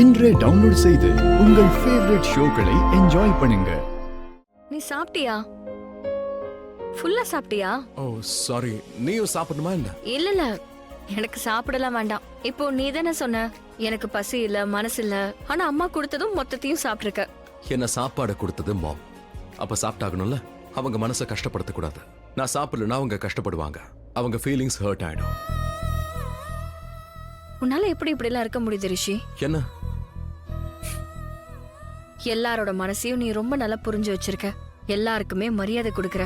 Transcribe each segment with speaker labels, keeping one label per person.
Speaker 1: இன்றே டவுன்லோட் செய்து உங்கள் ஃபேவரட் ஷோக்களை என்ஜாய் பண்ணுங்க.
Speaker 2: நீ சாப்பிட்டியா? ஃபுல்லா சாப்பிட்டியா?
Speaker 3: ஓ சாரி, நீயும் சாப்பிடணுமா என்ன?
Speaker 2: இல்ல எனக்கு சாப்பிடலாம் வேண்டாம். இப்போ நீ தானே சொன்ன எனக்கு பசி இல்ல மனசு இல்ல, ஆனா அம்மா கொடுத்ததும் மொத்தத்தையும் சாப்பிட்டிருக்க.
Speaker 3: என்ன சாப்பாடு கொடுத்தது மாம். அப்ப சாப்பிட்டாகணும்ல. அவங்க மனசை கஷ்டப்படுத்த கூடாது. நான் சாப்பிடலன்னா அவங்க கஷ்டப்படுவாங்க. அவங்க ஃபீலிங்ஸ் ஹர்ட் ஆயிடும்.
Speaker 2: உன்னால எப்படி இப்படி எல்லாம் இருக்க முடியுது ரிஷி?
Speaker 3: என்ன?
Speaker 2: எல்லாரோட மனசையும் நீ ரொம்ப நல்லா புரிஞ்சு வச்சிருக்க. எல்லாருக்குமே மரியாதை கொடுக்கற.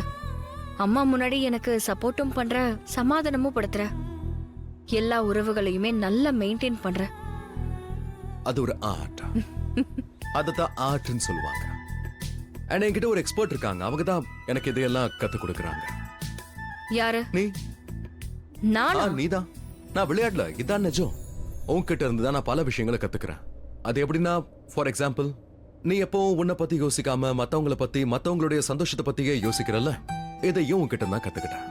Speaker 2: அம்மா முன்னாடி எனக்கு சப்போர்ட்டும் பண்ற, சமாதானமும் படுத்துற. எல்லா உறவுகளையுமே நல்லா மெயின்டைன் பண்ற.
Speaker 3: அது ஒரு ஆர்ட். அததான் ஆர்ட்னு சொல்லுவாங்க. அண்ட் என்கிட்ட ஒரு எக்ஸ்பர்ட் இருக்காங்க. அவங்க தான் எனக்கு இதையெல்லாம் கத்து கொடுக்கறாங்க.
Speaker 2: யாரு?
Speaker 3: நீ.
Speaker 2: நானா?
Speaker 3: நீதான். நான் விளையாடல, இதான் நிஜம். உன்கிட்ட இருந்து தான் நான் பல விஷயங்களை கத்துக்கிறேன். அது எப்படின்னா, ஃபார் எக்ஸாம்பிள், நீ எப்போ உன்னை பத்தி யோசிக்காம மத்தவங்கள பத்தி, மத்தவங்களுடைய சந்தோஷத்தை பத்தியே யோசிக்கிறல்ல, இதையும் உன்கிட்ட தான் கத்துக்கிட்டேன்.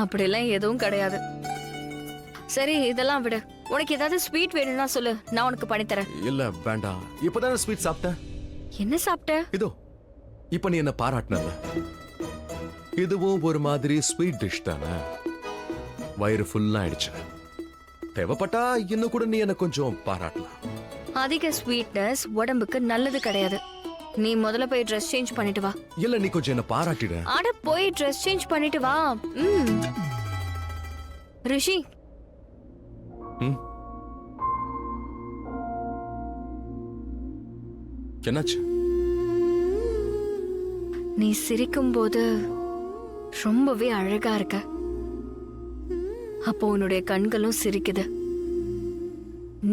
Speaker 2: அப்படிலாம் எதுவும் கிடையாது. சரி, இதெல்லாம் விடு. உனக்கு ஏதாவது ஸ்வீட் வேணும்னா சொல்லு, நான் உனக்கு பண்ணி தரேன்.
Speaker 3: இல்ல வேண்டாம், இப்பதானே ஸ்வீட் சாப்பிட்டேன்.
Speaker 2: என்ன சாப்பிட்ட?
Speaker 3: இதோ இப்ப நீ என்ன பாராட்டினல, இதுவும் ஒரு மாதிரி ஸ்வீட் டிஷ் தானே. வயிறு ஃபுல்லா ஆயிடுச்சு. தேவைப்பட்டா இன்னும் கூட நீ என்ன கொஞ்சம் பாராட்டலாம்.
Speaker 2: அதிக ஸ்வீட்னஸ் உடம்புக்கு நல்லது கிடையாது. நீ முதல்ல போய் ட்ரெஸ் சேஞ்ச் பண்ணிட்டு வா.
Speaker 3: இல்ல, நீ கொஞ்சம் என்ன பாராட்டிட.
Speaker 2: அட போய் ட்ரெஸ் சேஞ்ச் பண்ணிட்டு வா. ரிஷி.
Speaker 3: என்னாச்சு?
Speaker 2: நீ சிரிக்கும் போது ரொம்பவே அழகா இருக்க. அப்போ உன்னுடைய கண்களும் சிரிக்குது.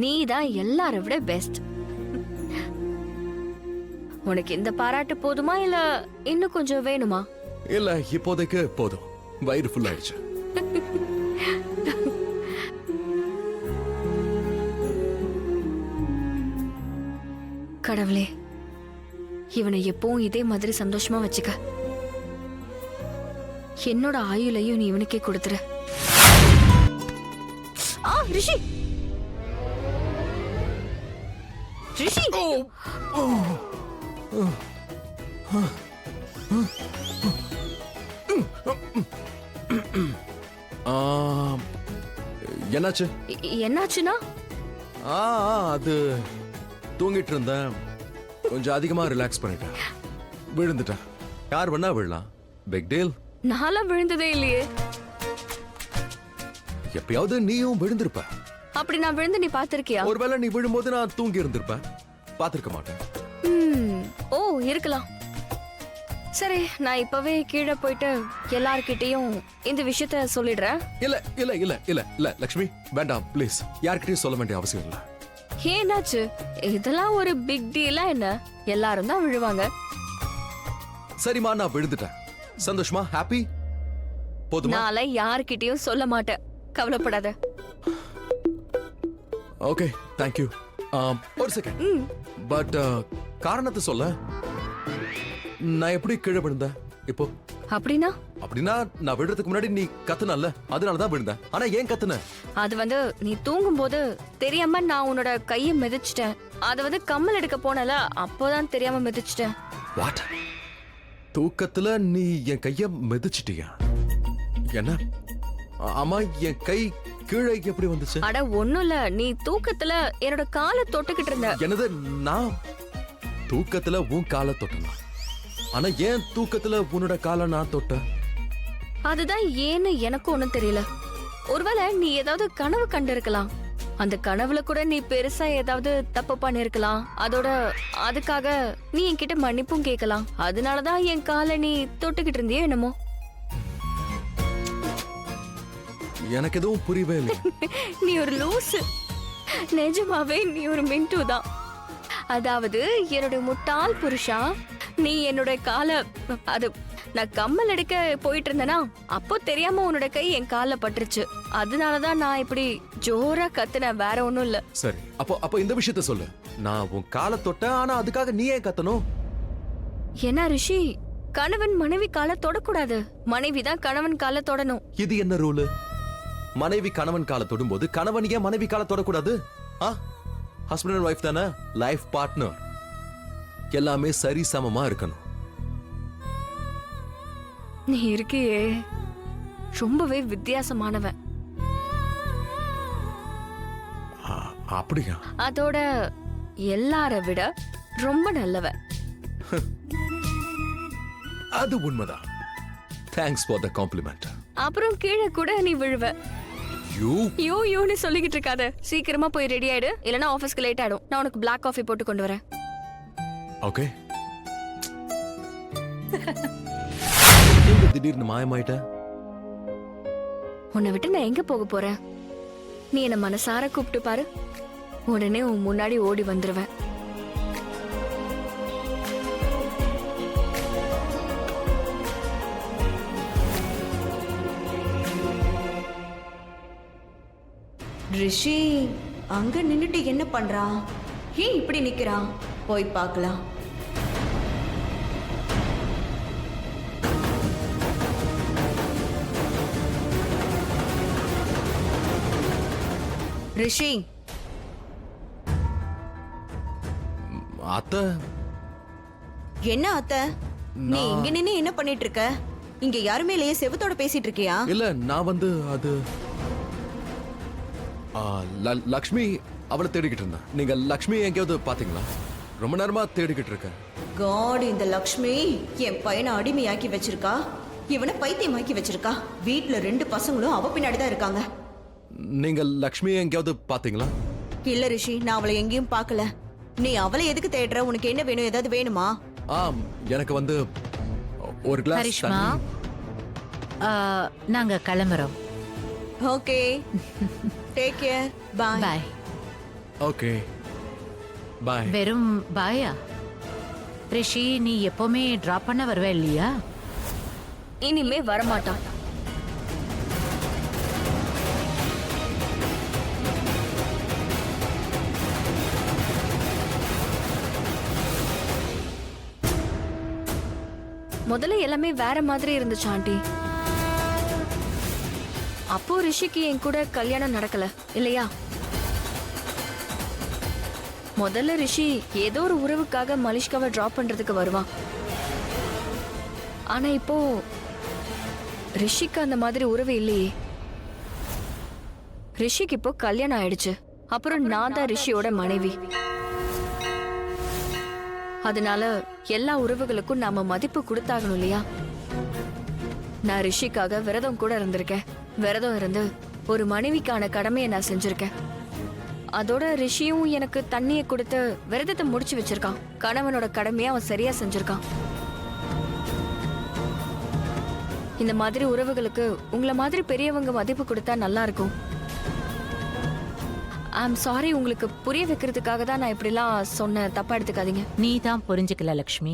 Speaker 2: நீ தான் எல்லாரை விட பெஸ்ட். உனக்கு இந்த பாராட்டு போதுமா இல்ல இன்னும் கொஞ்சம் வேணுமா?
Speaker 3: இல்ல, இப்போதைக்கு போதும். வயிறு ஃபுல் ஆயிடுச்சு.
Speaker 2: கடவுளே, இவனை எப்பவும் இதே மாதிரி சந்தோஷமா வச்சுக்க. என்னோட ஆயுளையும் நீ இவனுக்கே கொடுத்துரு. ரிஷி, ரிஷி.
Speaker 3: என்னாச்சு?
Speaker 2: என்னாச்சுன்னா?
Speaker 3: அது தூங்கிட்டு இருந்தேன். கொஞ்சம் அதிகமா ரிலாக்ஸ் பண்ணிட்டேன். விழுந்துட்டேன். யார் வேணா விழலாம். Big deal.
Speaker 2: நான்லாம் விழுந்ததே இல்லையே.
Speaker 3: எப்பயாவது நீயும் விழுந்திருப்ப.
Speaker 2: அப்படி நான் விழுந்து நீ பாத்திருக்கியா?
Speaker 3: ஒருவேளை நீ விழும்போது நான் தூங்கி இருந்திருப்பேன். பாத்திருக்க மாட்டேன்.
Speaker 2: ஓ, இருக்கலாம். சரி, நான் இப்பவே கீழே போயிட்டு எல்லார்கிட்டயும் இந்த விஷயத்த சொல்லிடுறேன்.
Speaker 3: இல்ல இல்ல இல்ல இல்ல இல்ல லக்ஷ்மி, வேண்டாம் ப்ளீஸ். யார்கிட்டயும் சொல்ல வேண்டிய அவசியம் இல்ல.
Speaker 2: ஏன்னாச்சு? இதெல்லாம் ஒரு பிக் டீலா என்ன? எல்லாரும் தான் விழுவாங்க.
Speaker 3: சரிமா, நான் விழுந்துட்டேன். சந்தோஷமா? ஹாப்பி? போதுமா?
Speaker 2: நாளை யார்கிட்டயும் சொல்ல மாட்டேன், கவலைப்படாத.
Speaker 3: Okay, thank you. ஒரு செகண்ட். பட் காரணத்தை சொல்ல. நான் எப்படி கீழே விழுந்தேன் இப்போ?
Speaker 2: அப்படின்னா
Speaker 3: நான் விழுறதுக்கு முன்னாடி நீ கத்துனல்ல, அதனாலதான் விழுந்தேன். ஆனா ஏன் கத்துன?
Speaker 2: அது நீ தூங்கும் போது தெரியாம நான் உன்னோட கையை மிதிச்சிட்டேன். அது கம்மல் எடுக்க போனல, அப்போதான் தெரியாம மிதிச்சிட்டேன்.
Speaker 3: வாட்? தூக்கத்துல நீ என் கைய மிதிச்சிட்டியா? என்ன? ஆமா, என் கை கீழே எப்படி வந்துச்சு?
Speaker 2: அட ஒண்ணும் இல்ல, நீ தூக்கத்துல என்னோட காலை தொட்டுக்கிட்டு இருந்த.
Speaker 3: என்னது? நான் தூக்கத்துல உன் காலை தொட்டனா? ஆனா ஏன் தூக்கத்துல உன்னோட காலை நான் தொட்டேன்?
Speaker 2: அதுதான் ஏன்னு எனக்கும் ஒண்ணும் தெரியல. ஒருவேளை நீ ஏதாவது கனவு கண்டிருக்கலாம். அந்த கனவுல கூட நீ பெருசா ஏதாவது தப்பு பண்ணிருக்கலாம். அதுக்காக நீ என்கிட்ட மன்னிப்பும் கேட்கலாம். அதனாலதான் என் காலை நீ தொட்டுக்கிட்டு இருந்தியோ என்னமோ.
Speaker 3: எனக்கு எதுவும் புரியவே இல்லை.
Speaker 2: நீ ஒரு லூசு. நிஜமாவே நீ ஒரு மின்ட்டு தான். அதாவது என்னோட முட்டாள் புருஷா, நீ என்னோட காலை நான் கம்மல் எடுக்க போயிட்டு இருந்தேனா, அப்போ தெரியாம உன்னோட கை என் கால பட்டுருச்சு. அதனாலதான் நான் இப்படி ஜோரா கத்துனேன், வேற ஒண்ணும் இல்ல.
Speaker 3: சரி, அப்போ இந்த விஷயத்த சொல்லு. நான் உன் காலை தொட்டேன், ஆனா அதுக்காக நீ ஏன் கத்தணும்?
Speaker 2: என்ன ரிஷி, கணவன் மனைவி காலை தொடக்கூடாது, மனைவி தான் கணவன் காலை தொடணும்.
Speaker 3: இது என்ன ரூலு? மனைவி கணவன் காலை தொடும்போது கணவன் ஏன் மனைவி காலை தொடக்கூடாது? ஹஸ்பண்ட் அண்ட் ஒய்ஃப் தானே, லைஃப் பார்ட்னர். எல்லாமே சரி சமமா இருக்கணும்.
Speaker 2: நீ இருக்கியே ரொம்பவே வித்தியாசமானவன்.
Speaker 3: அப்படியா?
Speaker 2: அதோட எல்லார விட ரொம்ப நல்லவன்.
Speaker 3: அது உண்மைதான். Thanks for the compliment.
Speaker 2: அப்புறம் கீழே கூட நீ விழுவ.
Speaker 3: யூ
Speaker 2: யூன்னு சொல்லிக்கிட்டு இருக்காத. சீக்கிரமா போய் ரெடி ஆயிடு, இல்லனா ஆபீஸ்க்கு லேட் ஆயிடும். நான் உனக்கு பிளாக் காஃபி போட்டு கொண்டு வரேன்.
Speaker 3: ஓகே. திடீர்னு மாயமாயிட்ட.
Speaker 2: உன்னை விட்டு நான் எங்க போக போறேன்? நீ என்ன மனசார கூப்பிட்டு பாரு, உடனே உன் முன்னாடி ஓடி வந்துருவேன்.
Speaker 4: ரிஷி அங்க நின்னுட்டு என்ன பண்றான்? ஏன் இப்படி நிக்கிறான்? போய் பார்க்கலாம். ரிஷி,
Speaker 3: அத்தை.
Speaker 4: என்ன அத்தை? நீ இங்க நின்னு என்ன பண்ணிட்டு இருக்க? இங்க யாருமே இல்லையே, செவத்தோட பேசிட்டு இருக்கியா?
Speaker 3: இல்ல, நான் வந்து அது லக்ஷ்மி அவளை தேடிக்கிட்டு இருந்தா. நீங்க லக்ஷ்மி எங்கேயாவது பாத்தீங்களா? ரொம்ப நேரமா தேடிக்கிட்டு இருக்கேன்.
Speaker 4: காட், இந்த லக்ஷ்மி என் பையனை அடிமையாக்கி வச்சிருக்கா, இவனை பைத்தியமாக்கி வச்சிருக்கா. வீட்ல 2 பசங்களும் அவ பின்னாடி தான் இருக்காங்க.
Speaker 3: நீங்க லக்ஷ்மி எங்கேயாவது பாத்தீங்களா?
Speaker 4: இல்ல ரிஷி, நான் அவளை எங்கேயும் பார்க்கல. நீ அவளை எதுக்கு தேடுற? உனக்கு என்ன வேணும்? ஏதாவது வேணுமா?
Speaker 3: ஆம், எனக்கு வந்து ஒரு கிளாஸ்
Speaker 5: கரிஷ்மா,
Speaker 3: தண்ணி.
Speaker 5: நாங்க கிளம்புறோம்.
Speaker 4: ஓகே, டேக் கேர், பாய்.
Speaker 5: பாய்.
Speaker 3: ஓகே, பாய்.
Speaker 5: வெறும் பாயா? ரிஷி, நீ எப்பவுமே டிராப் பண்ண வருவே இல்லையா?
Speaker 2: இனிமே வரமாட்டான். முதல்ல எல்லாமே வேற மாதிரி இருந்துச்சு ஆண்டி. அப்போ ரிஷிக்கு என் கூட கல்யாணம் நடக்கல இல்லையா? முதல்ல ரிஷி ஏதோ ஒரு உறவுக்காக மலிஷ்காவை டிராப் பண்றதுக்கு வருவான். ஆனா இப்போ ரிஷிக்கு அந்த மாதிரி உறவு இல்லையே. ரிஷிக்கு இப்போ கல்யாணம் ஆயிடுச்சு. அப்புறம் நான் தான் ரிஷியோட மனைவி. அதனால எல்லா உறவுகளுக்கும் நாம மதிப்பு கொடுத்தாகணும் இல்லையா? நான் ரிஷிக்காக விரதம் கூட இருந்திருக்கேன். விரதம் இருந்து ஒரு மனைவிக்கான கடமையை நான் செஞ்சிருக்கேன். அதோட ரிஷியும் எனக்கு தண்ணியை கொடுத்து விரதத்தை முடிச்சு வச்சிருக்கான். கணவனோட கடமையை அவன் சரியா செஞ்சிருக்கான். இந்த மாதிரி உறவுகளுக்கு உங்களை மாதிரி பெரியவங்க மதிப்பு கொடுத்தா நல்லா இருக்கும். ஐம் சாரி, உங்களுக்கு புரிய வைக்கிறதுக்காக தான் நான் இப்படிலாம் சொன்னேன். தப்பா எடுத்துக்காதீங்க.
Speaker 5: நீ தான் புரிஞ்சுக்கல லக்ஷ்மி.